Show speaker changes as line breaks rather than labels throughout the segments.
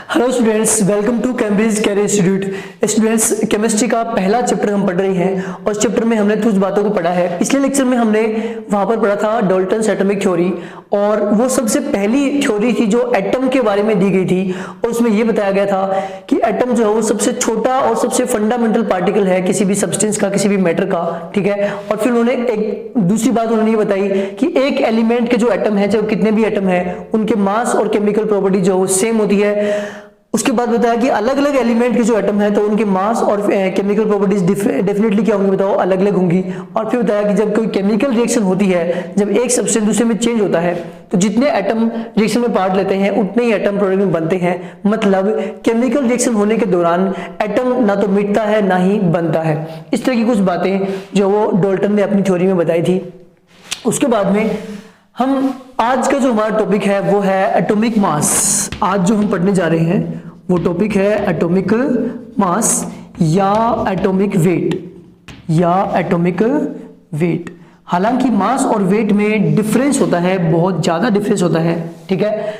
Hello students, welcome to Cambridge career institute. Students, chemistry का पहला chapter हम पढ़ रहे हैं और इस चैप्टर में हमने कुछ बातों को पढ़ा है। पिछले लेक्चर में हमने वहां पर पढ़ा था डाल्टन्स एटॉमिक थ्योरी, और वो सबसे पहली थ्योरी थी जो एटम के बारे में दी गई थी। और उसमें यह बताया गया था कि एटम जो है वो सबसे छोटा और सबसे फंडामेंटल पार्टिकल है किसी भी सब्सटेंस का, किसी भी मैटर का, ठीक है। और फिर उन्होंने एक दूसरी बात उन्होंने ये बताई कि एक एलिमेंट के जो एटम है, चाहे कितने भी एटम है, उनके मास और केमिकल प्रॉपर्टी जो है सेम होती है। उसके बाद बताया कि अलग अलग एलिमेंट के जो एटम है तो उनके मास और केमिकल प्रॉपर्टीज डेफिनेटली क्या होंगी, बताओ, अलग अलग होंगी। और फिर बताया कि जब कोई केमिकल रिएक्शन होती है, जब एक सब्सटेंस दूसरे में चेंज होता है, तो जितने एटम रिएक्शन में पार्ट लेते हैं उतने ही एटम प्रोडक्ट में बनते हैं। मतलब केमिकल रिएक्शन होने के दौरान एटम ना तो मिटता है ना ही बनता है। इस तरह की कुछ बातें जो वो डाल्टन ने अपनी थ्योरी में बताई थी। उसके बाद में हम आज का जो हमारा टॉपिक है वो है एटॉमिक मास। आज जो हम पढ़ने जा रहे हैं वो टॉपिक है एटॉमिक मास या एटॉमिक वेट हालांकि मास और वेट में डिफरेंस होता है, बहुत ज्यादा डिफरेंस होता है, ठीक है।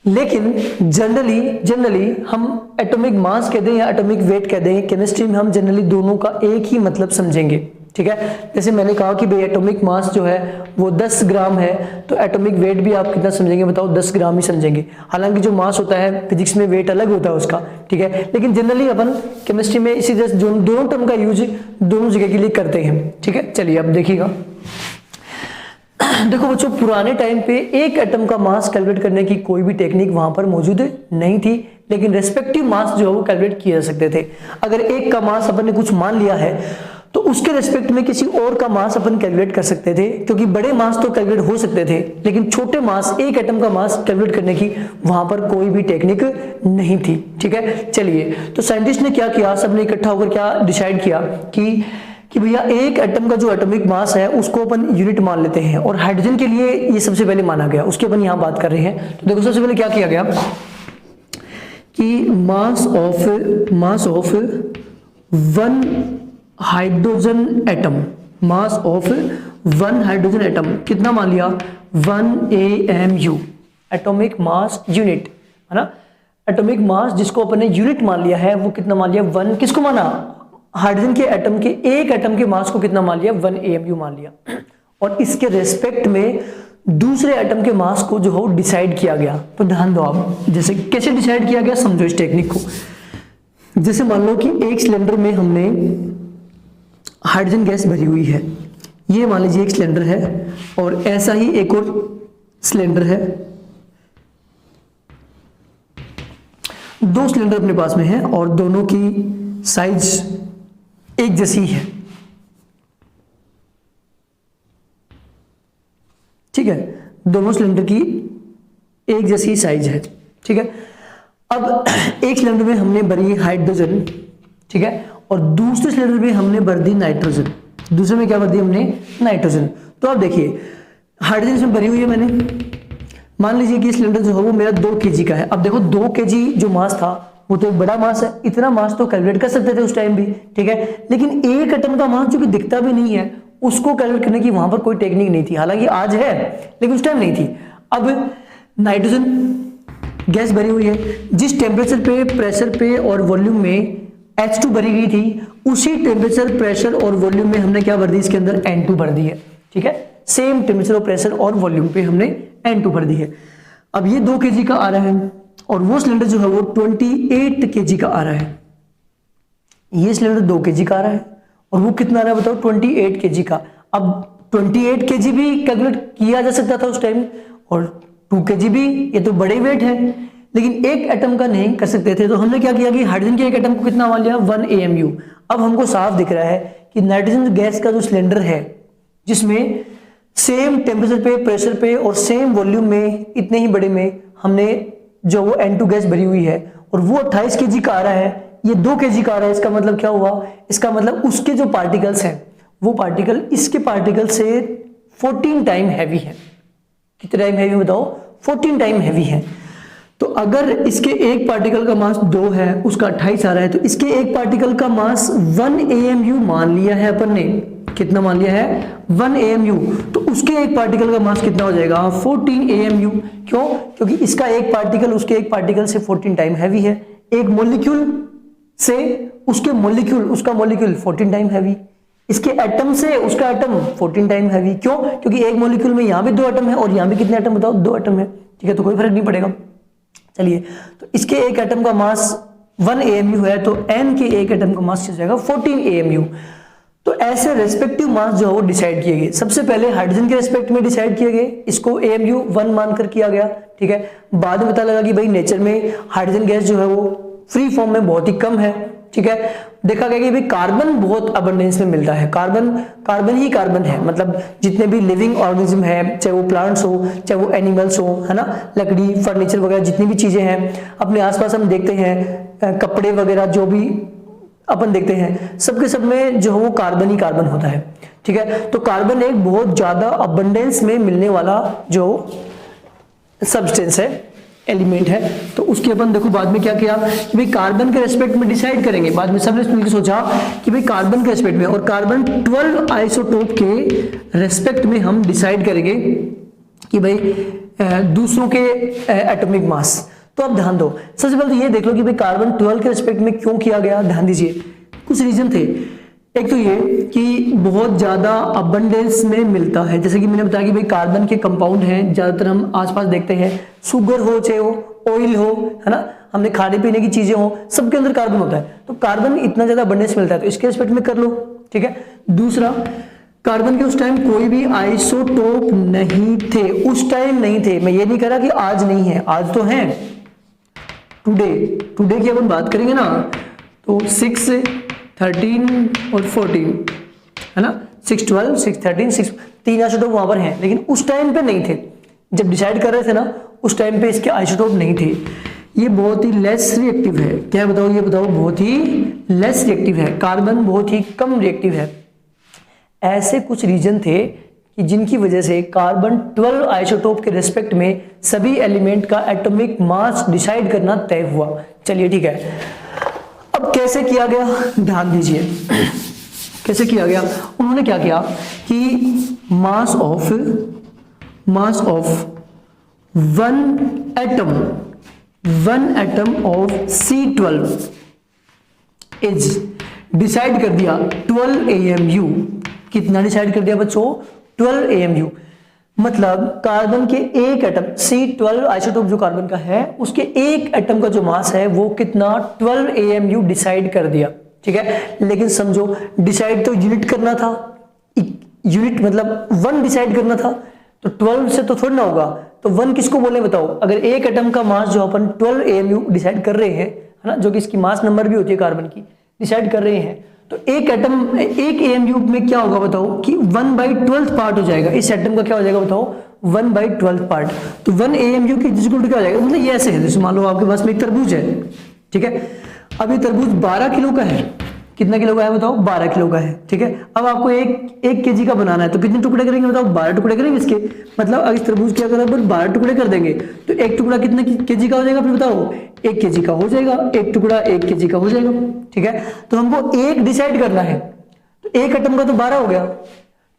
लेकिन जनरली हम एटॉमिक मास कह दें या एटॉमिक वेट कह दें, केमिस्ट्री में हम जनरली दोनों का एक ही मतलब समझेंगे, ठीक है। जैसे मैंने कहा कि भाई एटॉमिक मास जो है वो 10 ग्राम है, तो एटॉमिक वेट भी आप कितना समझेंगे, बताओ, 10 ग्राम ही समझेंगे। हालांकि जो मास होता है फिजिक्स में वेट अलग होता है उसका, ठीक है। लेकिन जनरली अपन केमिस्ट्री में इसी तरह दोनों टर्म का यूज दोनों जगह के लिए करते हैं, ठीक है। चलिए अब देखिएगा। देखो बच्चों, पुराने टाइम पे एक एटम का मास कैलकुलेट करने की कोई भी टेक्निक वहां पर मौजूद नहीं थी, लेकिन रेस्पेक्टिव मास जो है वो कैलकुलेट किए जा सकते थे। अगर एक का मास अपन ने कुछ मान लिया है तो उसके रेस्पेक्ट में किसी और का मास अपन कैलकुलेट कर सकते थे, क्योंकि बड़े मास तो कैलकुलेट हो सकते थे, लेकिन छोटे मास, एक एटम का मास कैलकुलेट करने की वहां पर कोई भी टेक्निक नहीं थी, ठीक है। चलिए, तो साइंटिस्ट ने क्या किया, सबने इकट्ठा होकर क्या डिसाइड किया कि भैया एक एटम का जो एटॉमिक मास है उसको अपन यूनिट मान लेते हैं, और हाइड्रोजन के लिए ये सबसे पहले माना गया, उसकी अपन यहां बात कर रहे हैं। तो देखो, सबसे पहले क्या किया गया कि मास ऑफ वन हाइड्रोजन एटम कितना मान लिया, 1 AMU, एटॉमिक मास यूनिट, है ना। एटॉमिक मास जिसको अपन ने यूनिट मान लिया है वो कितना मान लिया, 1, किसको माना, हाइड्रोजन के एटम के, एक एटम के मास को कितना मान लिया, 1 AMU मान लिया। और इसके रेस्पेक्ट में दूसरे एटम के मास को जो है डिसाइड किया गया। तो ध्यान दो आप, जैसे कैसे डिसाइड किया गया समझो इस टेक्निक को। जैसे मान लो कि एक सिलेंडर में हमने हाइड्रोजन गैस भरी हुई है, ये मान लीजिए एक सिलेंडर है, और ऐसा ही एक और सिलेंडर है। दो सिलेंडर अपने पास में है और दोनों की साइज एक जैसी है, ठीक है। दोनों सिलेंडर की एक जैसी साइज है, ठीक है। अब एक सिलेंडर में हमने भरी हाइड्रोजन, ठीक है, और दूसरे सिलेंडर में हमने भर दी नाइट्रोजन। दूसरे में क्या भर दी हमने, नाइट्रोजन। तो अब देखिए, हाइड्रोजन इसमें भरी हुई है मैंने, मान लीजिए कि सिलेंडर जो है वो मेरा 2 kg का है। अब देखो 2 kg जो मास था वो तो एक बड़ा मास है, इतना मास तो कैलकुलेट कर सकते थे उस टाइम भी, ठीक है। लेकिन एक एटम का मास जो कि दिखता भी नहीं है उसको कैलकुलेट करने की वहां पर कोई टेक्निक नहीं थी। हालांकि आज है लेकिन उस टाइम नहीं थी। अब नाइट्रोजन गैस भरी हुई है, जिस टेम्परेचर पे, प्रेशर पे और वॉल्यूम में H2 भरी गई थी, उसी टेम्परेचर, प्रेशर और वॉल्यूम में हमने क्या भर दी, इसके अंदर N2 भर दी है, ठीक है। सेम टेम्परेचर और प्रेशर और वॉल्यूम पे हमने N2 भर दी है। अब ये 2 kg का आ रहा है और वो सिलेंडर जो है वो 28 kg का आ रहा है। ये सिलेंडर 2 kg का आ रहा है और वो कितना आ रहा है, बताओ, 28 kg का। अब 28 kg भी कैलकुलेट किया जा सकता था उस टाइम, और 2 kg भी, ये तो बड़े वेट है, लेकिन एक एटम का नहीं कर सकते थे। तो हमने क्या किया कि हाइड्रोजन के एक एटम को कितना मान लिया, 1 AMU। अब हमको साफ दिख रहा है कि नाइट्रोजन गैस का जो सिलेंडर है, जिसमें सेम टेम्परेचर पे, प्रेशर पे और सेम वॉल्यूम में, इतने ही बड़े में हमने जो वो N2 गैस भरी हुई है, और वो 28 kg का आ रहा है, ये 2 kg का आ रहा है। इसका मतलब क्या हुआ, इसका मतलब उसके जो पार्टिकल्स हैं वो पार्टिकल इसके पार्टिकल से 14 टाइम हैवी है। कितने टाइम हैवी बताओ, 14 टाइम हैवी है। तो अगर इसके एक पार्टिकल का मास 2 है, उसका 28 आ रहा है, तो इसके एक पार्टिकल का मास 1 AMU मान लिया है अपन ने, कितना मान लिया है 1 AMU, तो उसके एक पार्टिकल का मास कितना हो जाएगा 14 AMU। क्यों? क्योंकि इसका एक पार्टिकल उसके एक पार्टिकल से 14 टाइम हैवी है, एक मॉलिक्यूल से उसका मॉलिक्यूल 14 टाइम हैवी, इसके एटम से उसका एटम 14 टाइम हैवी। क्यों? क्योंकि एक मॉलिक्यूल में यहां भी 2 एटम है और यहां भी कितने एटम बताओ 2 एटम है, ठीक है, तो कोई फर्क नहीं पड़ेगा। चलिए, तो इसके एक एटम का मास 1 AMU है, तो n के एक एटम का मास हो जाएगा 14 AMU। तो ऐसे रेस्पेक्टिव मास जो है वो डिसाइड किए गए। सबसे पहले हाइड्रोजन के रेस्पेक्ट में डिसाइड किए गए, इसको AMU 1 मानकर किया गया, ठीक है। बाद में पता लगा कि भाई नेचर में हाइड्रोजन गैस जो है वो फ्री फॉर्म में बहुत ही कम है, ठीक है। देखा गया कि भाई कार्बन बहुत अबंडेंस में मिलता है, कार्बन ही कार्बन है, मतलब जितने भी लिविंग ऑर्गेनिज्म है, चाहे वो प्लांट्स हो चाहे वो एनिमल्स हो, है ना, लकड़ी फर्नीचर वगैरह जितनी भी चीजें हैं अपने आसपास हम देखते हैं, कपड़े वगैरह जो भी अपन देखते हैं, सबके सब में जो है वो कार्बन ही कार्बन होता है, ठीक है। तो कार्बन एक बहुत ज्यादा अबंडेंस में मिलने वाला जो सब्सटेंस है, एलिमेंट है। तो उसके अपन देखो बाद में क्या किया कि भाई कार्बन के रेस्पेक्ट में डिसाइड करेंगे। बाद में सबने मिलकर सोचा कि भाई कार्बन के रेस्पेक्ट में और कार्बन 12 आइसोटोप के रेस्पेक्ट में हम डिसाइड करेंगे कि भाई दूसरों के एटॉमिक मास। तो अब ध्यान दो, सबसे पहले तो ये देख लो कि भाई कार्बन 12 के रेस्पेक्ट में क्यों किया गया। ध्यान दीजिए, कुछ रीजन थे। एक तो ये कि बहुत ज्यादा अबंडेंस में मिलता है, जैसे कि मैंने बताया कि भाई कार्बन के कंपाउंड हैं, ज्यादातर हम आसपास देखते हैं, शुगर हो चाहे हो ऑयल हो, है ना, हमने खाने पीने की चीजें हो, सबके अंदर कार्बन होता है। तो कार्बन इतना ज्यादा अबंडेंस मिलता है, तो इसके रेस्पेक्ट में कर लो, ठीक है। दूसरा, कार्बन के उस टाइम कोई भी आइसोटोप नहीं थे, उस टाइम नहीं थे। मैं ये नहीं कह रहा कि आज नहीं है, आज तो है। टुडे की अपन बात करेंगे ना, तो 6, 13 और 14, है ना, 6, 12, 6, 13, 6, 3 आइसोटोप वहां पर हैं, लेकिन उस टाइम पे नहीं थे। जब डिसाइड कर रहे थे ना, उस टाइम पे इसके आइसोटोप नहीं थे। ये बहुत ही लेस रिएक्टिव है। क्या बताओ, ये बताओ, बहुत ही लेस रिएक्टिव है। कार्बन बहुत ही कम रिएक्टिव है। ऐसे कुछ रीजन थे कि जिनकी वजह से कार्बन 12 आइसोटोप के रेस्पेक्ट में सभी एलिमेंट का एटॉमिक मास डिसाइड करना तय हुआ। चलिए ठीक है, अब कैसे किया गया ध्यान दीजिए। कैसे किया गया, उन्होंने क्या किया कि मास of one atom of C12 is decide कर दिया 12 AMU। कितना डिसाइड कर दिया बच्चों, 12 AMU। मतलब कार्बन के एक एटम, C12 आइसोटोप जो कार्बन का है, उसके एक एटम का जो मास है वो कितना 12 AMU डिसाइड कर दिया, ठीक है। लेकिन समझो, डिसाइड तो यूनिट करना था, यूनिट मतलब 1 डिसाइड करना था, तो 12 से तो थोड़ा ना होगा। तो 1 किसको बोले बताओ। अगर एक एटम का मास जो अपन 12 AMU डिसाइड कर रहे हैं, है ना, जो कि इसकी मास नंबर भी होती है कार्बन की, डिसाइड कर रहे हैं, तो एक AMU में क्या होगा बताओ कि 1/12 पार्ट हो जाएगा। इस एटम का क्या हो जाएगा बताओ, 1/12 पार्ट। तो 1 AMU की इक्वल टू क्या हो जाएगा, मतलब ये ऐसे है, जैसे मान लो आपके पास में एक तरबूज है, ठीक है। अब ये तरबूज 12 किलो का है। कितना किलो का है बताओ, 12 किलो का है, ठीक है। अब आपको एक केजी का बनाना है, तो कितने टुकड़े करेंगे बताओ, 12 टुकड़े करेंगे इसके। मतलब अगर इस तरबूज के अगर 12 टुकड़े कर देंगे तो एक टुकड़ा कितने केजी का हो जाएगा, फिर बताओ 1 केजी का हो जाएगा। एक टुकड़ा 1 केजी का हो जाएगा, ठीक है। तो हमको एक डिसाइड करना है, तो एक एटम का तो 12 हो गया,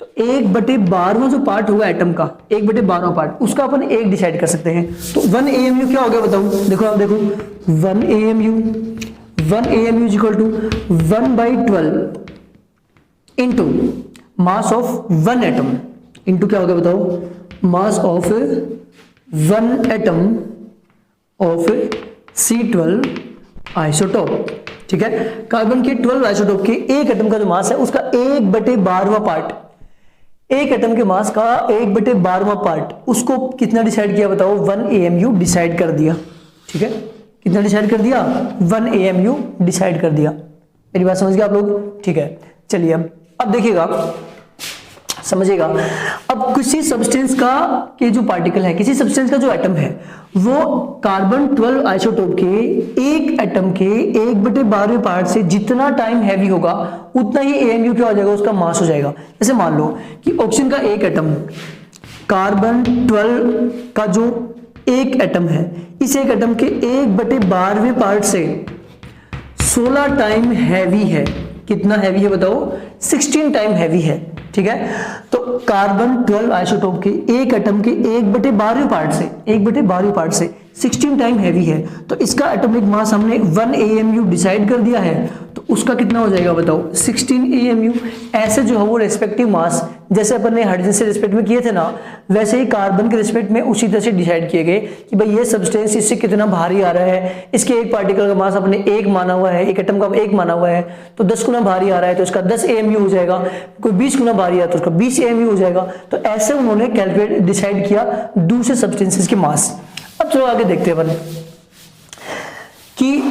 तो 1/12वां जो पार्ट होगा एटम का, 1/12वां पार्ट, उसका अपन 1 डिसाइड कर सकते हैं। तो 1 AMU क्या हो गया बताओ, देखो आप देखो, 1 AMU is equal to 1/12 into mass of 1 atom into क्या हो गया बताओ, mass of 1 atom of C12 isotope, ठीक है। कार्बन के 12 आइसोटोप के एक एटम का जो मास है उसका 1/12वां पार्ट, एक एटम के मास का 1/12वां पार्ट, उसको कितना डिसाइड किया बताओ, 1 AMU डिसाइड कर दिया, ठीक है। कितना डिसाइड कर दिया, 1 AMU डिसाइड कर दिया। मेरी बात समझ गए आप लोग, ठीक है। चलिए अब देखिएगा, समझिएगा। अब किसी सब्सटेंस का के जो पार्टिकल है, किसी सब्सटेंस का जो एटम है, वो कार्बन 12 आइसोटोप के एक एटम के 1/12वें पार्ट से जितना टाइम हैवी होगा उतना ही AMU क्या हो जाएगा, उसका मास हो जाएगा। जैसे मान लो कि ऑक्सीजन का एक एटम, कार्बन 12 का जो एक एटम है, इस एक एटम के 1/12वें पार्ट से 16 टाइम हैवी है, कितना हैवी है बताओ, 16 टाइम हैवी है, ठीक है। तो कार्बन 12 आइसोटोप के एक एटम के 1/12 पार्ट से 16 टाइम हैवी है, तो इसका एटॉमिक मास हमने 1 AMU डिसाइड कर दिया है, तो उसका कितना हो जाएगा बताओ, 16 AMU। ऐसे जो है वो रेस्पेक्टिव मास जैसे अपन ने हाइड्रोजन से रिस्पेक्ट में किए थे ना, वैसे ही कार्बन के रिस्पेक्ट में उसी तरह से डिसाइड किए गए कि भाई ये सब्सटेंस इससे कितना भारी आ रहा है, इसके एक पार्टिकल का मास अपने 1 माना हुआ है, एक एटम का 1 माना हुआ है, तो 10 गुना भारी आ रहा है तो इसका 10 AMU हो जाएगा, कोई 20 गुना भारी है तो उसका 20 AMU हो जाएगा। तो ऐसे उन्होंने कैलकुलेट डिसाइड किया दूसरे सब्सटेंसेस के मास। अब चलो आगे देखते हैं अपन कि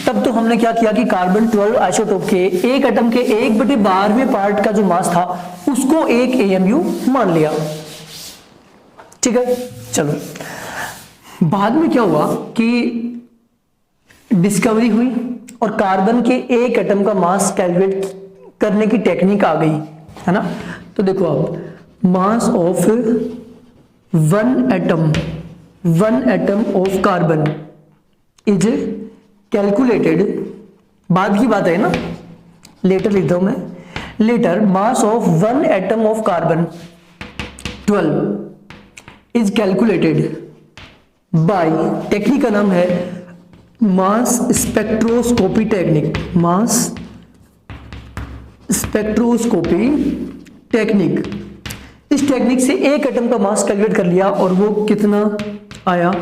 तब तो हमने क्या किया कि कार्बन 12 आइसोटोप के एक एटम के 1/12वें पार्ट का जो मास था उसको 1 AMU मान लिया, ठीक है। चलो बाद में क्या हुआ कि डिस्कवरी हुई और कार्बन के एक एटम का मास कैलकुलेट करने की टेक्निक आ गई, है ना। तो देखो अब mass of one atom of carbon is calculated, बाद की बात है ना, लेटर लिखता हूं मैं, later mass of one atom of carbon 12 is calculated by, technique का नाम है mass spectroscopy technique, mass spectroscopy technique. इस टेक्निक से एक एटम का मास कैलकुलेट कर लिया और वो कितना आया,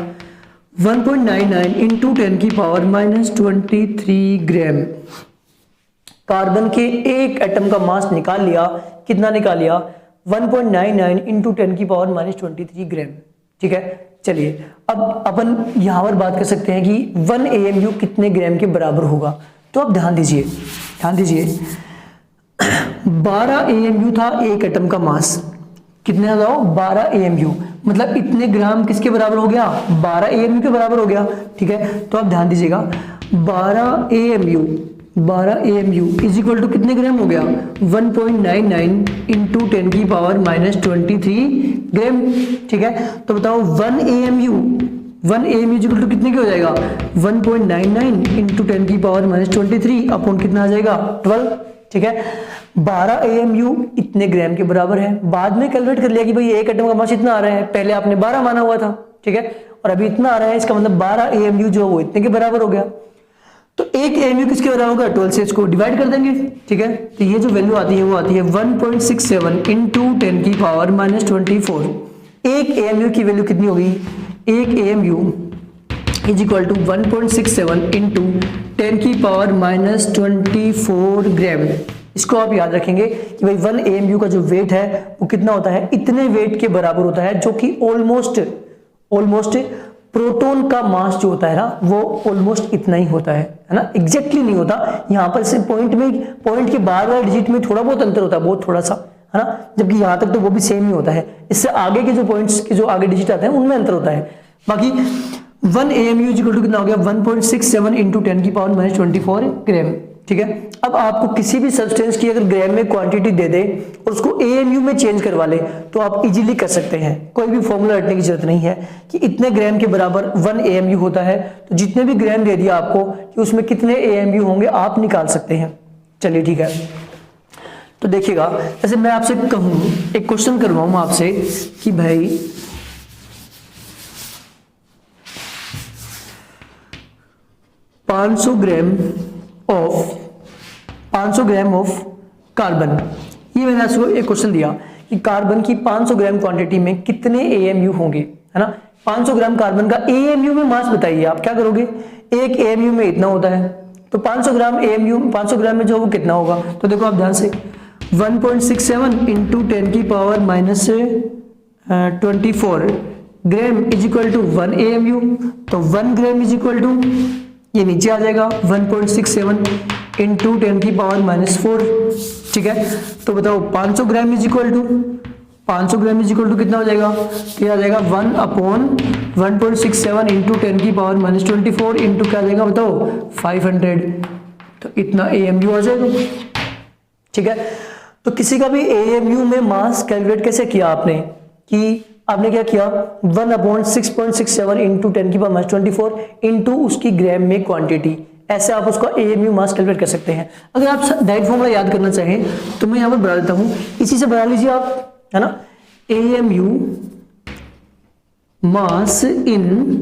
1.99 इंटू 10 की पावर -23 ग्राम। कार्बन के एक एटम का मास निकाल लिया, कितना निकाल लिया, 1.99 इंटू 10 की पावर -23 ग्राम, ठीक है। चलिए अब अपन यहां पर बात कर सकते हैं कि 1 AMU कितने ग्राम के बराबर होगा। तो अब ध्यान दीजिए 12 AMU था एक एटम का मास, कितने था, 12 AMU, मतलब इतने ग्राम किसके बराबर हो गया, 12 AMU के बराबर हो गया, ठीक है। तो आप ध्यान दीजिएगा 12 AMU इज इक्वल टू कितने ग्राम हो गया, 1.99 इंटू 10 की पावर -23 ग्राम, ठीक है। तो बताओ 1 AMU इज इक्वल टू कितने के हो जाएगा, 1.99 इंटू 10 की पावर -23 अपॉन कितना आ जाएगा, 12, ठीक है। 12 AMU इतने ग्राम के बराबर है। बाद में कैलकुलेट कर लिया कि भाई एक एटम का मास इतना आ रहा है, पहले आपने 12 माना हुआ था, ठीक है, और अभी इतना आ रहा है, इसका मतलब 12 AMU जो वो इतने के बराबर हो गया। तो एक AMU किसके बराबर होगा, 12 से इसको डिवाइड कर देंगे, ठीक है। तो ये जो वैल्यू आती है वो आती है 1.67 इंटू 10 की पावर -24। एक AMU की वैल्यू कितनी होगी, एक AMU is equal to 1.67 into 10 की पावर -24 ग्राम। इसको आप याद रखेंगे कि भाई 1 AMU का जो वेट है वो कितना होता है, इतने वेट के बराबर होता है, जो कि ऑलमोस्ट प्रोटॉन का मास जो होता है ना वो ऑलमोस्ट इतना ही होता है ना, एग्जैक्टली नहीं होता। यहाँ पर से पॉइंट के बार डिजिट में थोड़ा बहुत अंतर होता है, बहुत थोड़ा सा, है ना, जबकि यहाँ तक तो वो भी सेम ही होता है। इससे आगे के जो पॉइंट्स के जो आगे डिजिट आते हैं उनमें अंतर होता है। बाकी 1 AMU इक्वल टू कितना हो गया, 1.67 इंटू 10 की पावर -24 ग्राम, ठीक है। अब आपको किसी भी सब्सटेंस की अगर ग्राम में क्वांटिटी दे दे और उसको AMU में चेंज करवा ले तो आप इजीली कर सकते हैं, कोई भी फॉर्मूला रटने की जरूरत नहीं है कि इतने ग्राम के बराबर 1 AMU होता है। तो जितने भी ग्राम दे दिया आपको कि उसमें कितने AMU होंगे आप निकाल सकते हैं। चलिए ठीक है, तो देखिएगा, जैसे मैं आपसे कहूं, एक क्वेश्चन करवाऊं आपसे कि भाई 500 ग्राम ऑफ कार्बन, ये मैंने आपको एक क्वेश्चन दिया कि कार्बन की 500 ग्राम क्वांटिटी में कितने AMU होंगे, है ना। 500 ग्राम कार्बन का AMU में मास बताइए, आप क्या करोगे, एक AMU में इतना होता है, तो 500 ग्राम AMU 500 ग्राम में जो वो कितना होगा। तो देखो आप ध्यान से 1.67 इंटू 10 की power -24 gram is equal to 1 AMU। तो 1 ग्राम इज इक्वल टू, ये नीचे आ जाएगा 1.67 इंटू 10 की पावर -4, ठीक है। तो बताओ 500 ग्राम इज इक्वल टू कितना हो जाएगा, तो आ जाएगा 1 अपॉन 1.67 इंटू 10 की पावर -24 इंटू क्या आ जाएगा बताओ 500, तो इतना AMU आ जाएगा, ठीक है। तो किसी का भी AMU में मास कैलकुलेट कैसे किया आपने, कि आपने क्या किया 1 अपॉन 6.67 इंटू 10 की पावर -24 इंटू उसकी ग्राम में क्वांटिटी, ऐसे आप उसका AMU मास कैलकुलेट कर सकते हैं। अगर आप डायरेक्ट फॉर्मूला याद करना चाहें तो मैं यहाँ पर बना देता हूँ, इसी से बना लीजिए आप, है ना। AMU mass in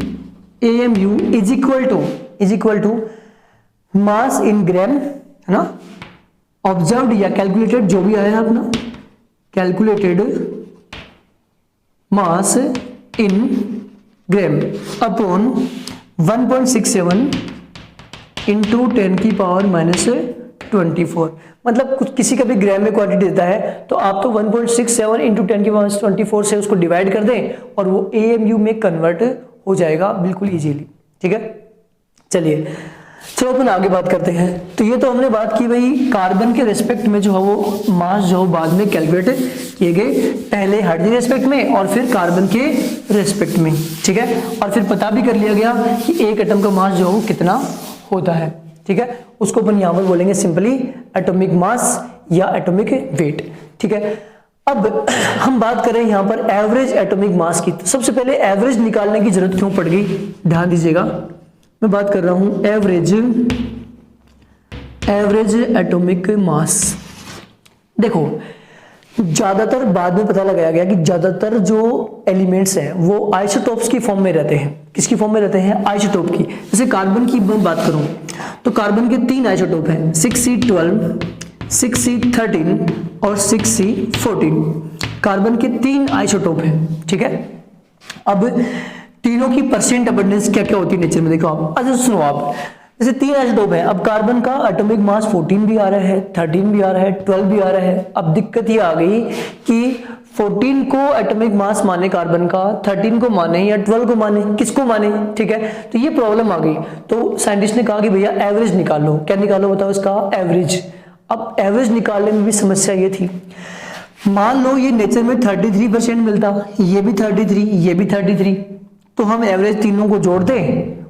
AMU is equal to mass in gram, है ना, ऑब्जर्व्ड या कैलकुलेटेड, जो भी आया अपना calculated mass in gram upon 1.67 into 10⁻⁻²4। मतलब कुछ किसी का भी ग्राम में क्वांटिटी देता है तो आप तो 1.67 इंटू 10⁻⁻24 से उसको डिवाइड कर दें और वो AMU में कन्वर्ट हो जाएगा बिल्कुल इजीली, ठीक है। चलो अपन आगे बात करते हैं। तो ये तो हमने बात की भाई कार्बन के रेस्पेक्ट में जो है वो मास जो बाद में कैलकुलेट किए गए, पहले हाइड्रोजन के रेस्पेक्ट में और फिर कार्बन के रेस्पेक्ट में, ठीक है। और फिर पता भी कर लिया गया कि एक एटम का मास जो है वो कितना होता है, ठीक है। उसको अपन यहाँ पर बोलेंगे सिंपली एटॉमिक मास या एटॉमिक वेट, ठीक है। अब हम बात करें यहाँ पर एवरेज एटॉमिक मास की। तो सबसे पहले एवरेज निकालने की जरूरत क्यों पड़ गई, ध्यान दीजिएगा। मैं बात कर रहा हूं एवरेज एटॉमिक मास। देखो ज्यादातर बाद में पता लगाया गया कि ज्यादातर जो एलिमेंट्स हैं वो आइसोटोप्स की फॉर्म में रहते हैं। किसकी फॉर्म में रहते हैं, आइसोटोप की। जैसे कार्बन की मैं बात करूं तो कार्बन के 3 आइसोटोप हैं, 6C12, 6C13 और 6C14। कार्बन के 3 आइसोटोप हैं, ठीक है। अब तीनों की परसेंट अबंडेंस क्या क्या होती है नेचर में, देखो आप। अच्छा सुनो आप, जैसे 3 आइसोटोप है, अब कार्बन का एटॉमिक मास 14 भी आ रहा है, 13 भी आ रहा है, 12 भी आ रहा है। अब दिक्कत ये आ गई कि 14 को एटॉमिक मास माने कार्बन का, 13 को माने या 12 को माने, किसको माने, ठीक है। तो ये प्रॉब्लम आ गई। तो साइंटिस्ट ने कहा कि भैया एवरेज निकालो। क्या निकालो बताओ, इसका एवरेज। अब एवरेज निकालने में भी समस्या ये थी, मान लो ये नेचर में 33% मिलता, ये भी 33, ये भी 33, तो हम एवरेज तीनों को जोड़ते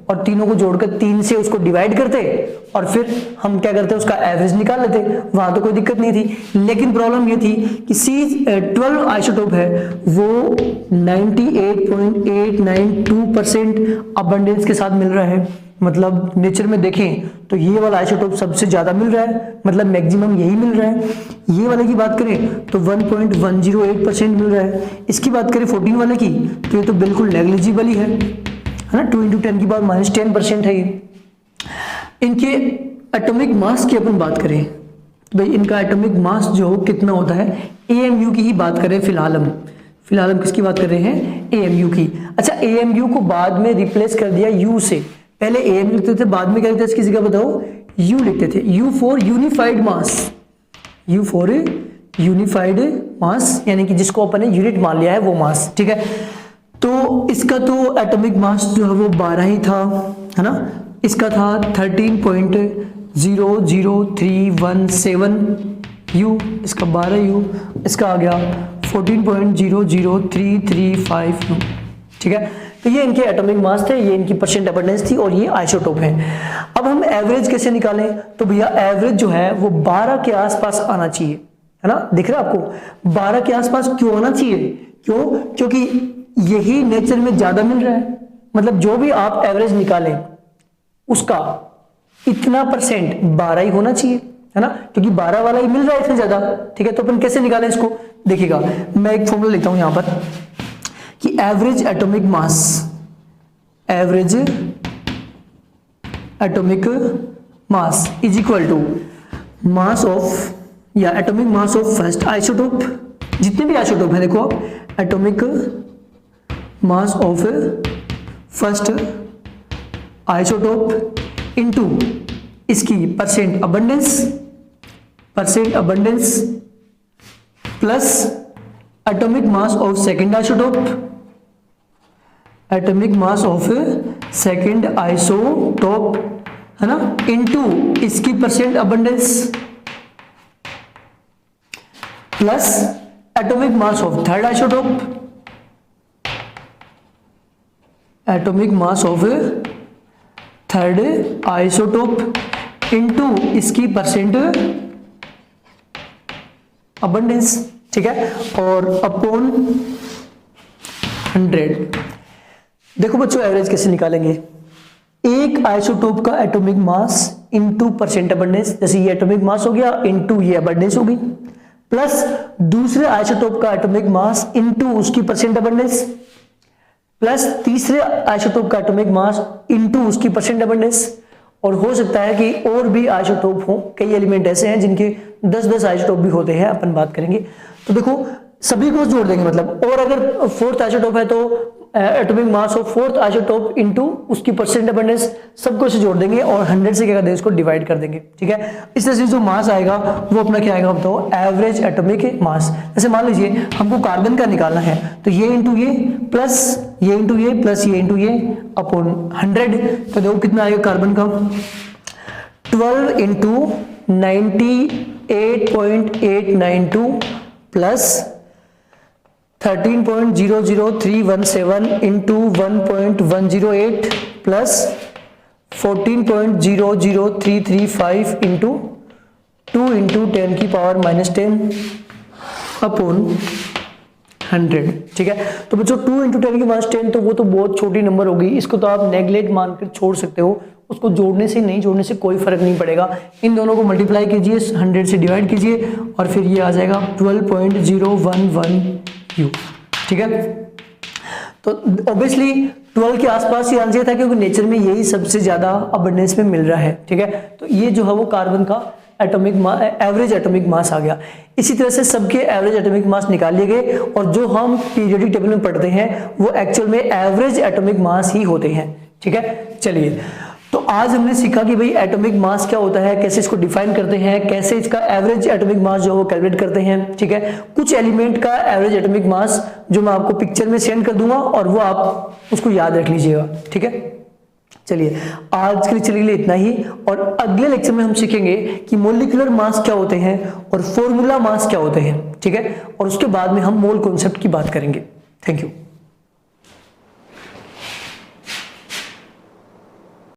और तीनों को जोड़कर 3 से उसको डिवाइड करते और फिर हम क्या करते उसका एवरेज निकाल लेते, वहां तो कोई दिक्कत नहीं थी। लेकिन प्रॉब्लम ये थी कि C12 आइसोटोप है वो 98.892% अबंडेंस के साथ मिल रहा है। मतलब नेचर में देखें तो ये वाला आइसोटोप सबसे ज्यादा मिल रहा है, मतलब मैक्सिमम यही मिल रहा है। ये वाले की बात करें तो 1.108% मिल रहा है। इसकी बात करें 14 वाले की तो ये तो बिल्कुल नेग्लिजिबल ही है ना, 2 × 10⁻⁻10% है ये। इनके एटॉमिक मास की अपन बात करें तो भाई इनका एटॉमिक मास जो कितना होता है, AMU की ही बात करें फिलहाल हम किसकी बात कर रहे हैं, AMU की। अच्छा AMU को बाद में रिप्लेस कर दिया U से, पहले AMU लिखते थे, बाद में क्या लिखते थे, इसकी जगह बताओ U लिखते थे। U फॉर यूनिफाइड मास, यानी कि जिसको अपन ने यूनिट मान लिया है वो मास, ठीक है। तो इसका तो एटॉमिक मास जो है वो 12 ही था, है ना। इसका था 13.00317 U, इसका 12 U, इसका आ गया 14.00335 U, ठीक है। तो ये इनके एटॉमिक मास थे, ये इनकी परसेंट अबंडेंस थी और ये आइसोटोप है। अब हम एवरेज कैसे निकालें, तो भैया एवरेज जो है वो 12 के आसपास आना चाहिए, है ना। दिख रहा है आपको 12 के आसपास क्यों आना चाहिए, क्यों, क्योंकि यही नेचर में ज्यादा मिल रहा है। मतलब जो भी आप एवरेज निकालें उसका इतना परसेंट 12 ही होना चाहिए, है ना, क्योंकि 12 वाला ही मिल रहा है इतना ज्यादा, ठीक है। तो अपन कैसे निकालें इसको, देखिएगा मैं एक फॉर्मूला लिखता हूं यहां पर कि average atomic mass is equal to mass of या atomic mass of first isotope, जितने भी आइसोटोप है देखो आप, atomic mass of first isotope into इसकी percent abundance plus atomic mass of second isotope, है ना, इनटू इसकी percent abundance plus atomic mass of third isotope, into इसकी परसेंट अबंडेंस, ठीक है, और अपॉन 100। देखो बच्चों एवरेज कैसे निकालेंगे, एक आइसोटोप का atomic mass into percent abundance, जैसे ये एटॉमिक मास हो गया इनटू ये अबंडेंस होगी, प्लस दूसरे आइसोटोप का एटॉमिक मास इनटू उसकी परसेंट अबंडेंस, प्लस तीसरे आइसोटोप का एटॉमिक मास इनटू उसकी परसेंट अबंडेंस। और हो सकता है कि और भी आइसोटोप हो, कई एलिमेंट ऐसे हैं जिनके 10-10 आइसोटोप भी होते हैं, अपन बात करेंगे। तो देखो सभी को जोड़ देंगे मतलब, और अगर फोर्थ आइसोटोप है तो atomic mass of fourth isotope into उसकी परसेंट अबंडेंस, सबको से जोड़ देंगे और 100 से क्या कर देंगे, इसको डिवाइड कर देंगे। ठीक है, इस तरह से जो मास आएगा वो अपना क्या आएगा बताओ, एवरेज एटॉमिक मास। जैसे मान लीजिए हमको कार्बन का निकालना है, तो ये इंटू ये प्लस ये इंटू ये प्लस ये इंटू ये अपॉन 100, तो देखो कितना आएगा कार्बन का, 12 into 98.892 plus 13.00317 into 1.108 plus 14.00335 into 2 into 10 की पावर -10 अपॉन 100। ठीक है, तो बच्चों 2 इंटू 10 की -10 तो वो तो बहुत छोटी नंबर होगी, इसको तो आप नेगलेक्ट मानकर छोड़ सकते हो, उसको जोड़ने से नहीं जोड़ने से कोई फर्क नहीं पड़ेगा। इन दोनों को मल्टीप्लाई कीजिए, 100 से डिवाइड कीजिए और फिर ये आ जाएगा 12.011 U। ठीक है, तो ऑब्वियसली 12 के आसपास ही आना चाहिए था, क्योंकि नेचर में यही सबसे ज्यादा अबंडेंस में मिल रहा है। ठीक है, तो ये जो है वो कार्बन का एवरेज एटॉमिक मास आ गया। इसी तरह से सबके एवरेज एटॉमिक मास निकाल लिए गए, और जो हम पीरियोडिक टेबल में पढ़ते हैं वो एक्चुअल में एवरेज एटॉमिक मास ही होते हैं। ठीक है, चलिए तो आज हमने सीखा कि भाई एटॉमिक मास क्या होता है, कैसे इसको डिफाइन करते हैं, कैसे इसका एवरेज एटॉमिक मास जो है वो कैलकुलेट करते हैं। ठीक है, कुछ एलिमेंट का एवरेज एटॉमिक मास जो मैं आपको पिक्चर में सेंड कर दूंगा और वो आप उसको याद रख लीजिएगा। ठीक है, चलिए आज के लेक्चर के लिए इतना ही, और अगले लेक्चर में हम सीखेंगे कि मॉलिक्यूलर मास क्या होते हैं और फॉर्मूला मास क्या होते हैं। ठीक है, और उसके बाद में हम मोल कॉन्सेप्ट की बात करेंगे। Thank you.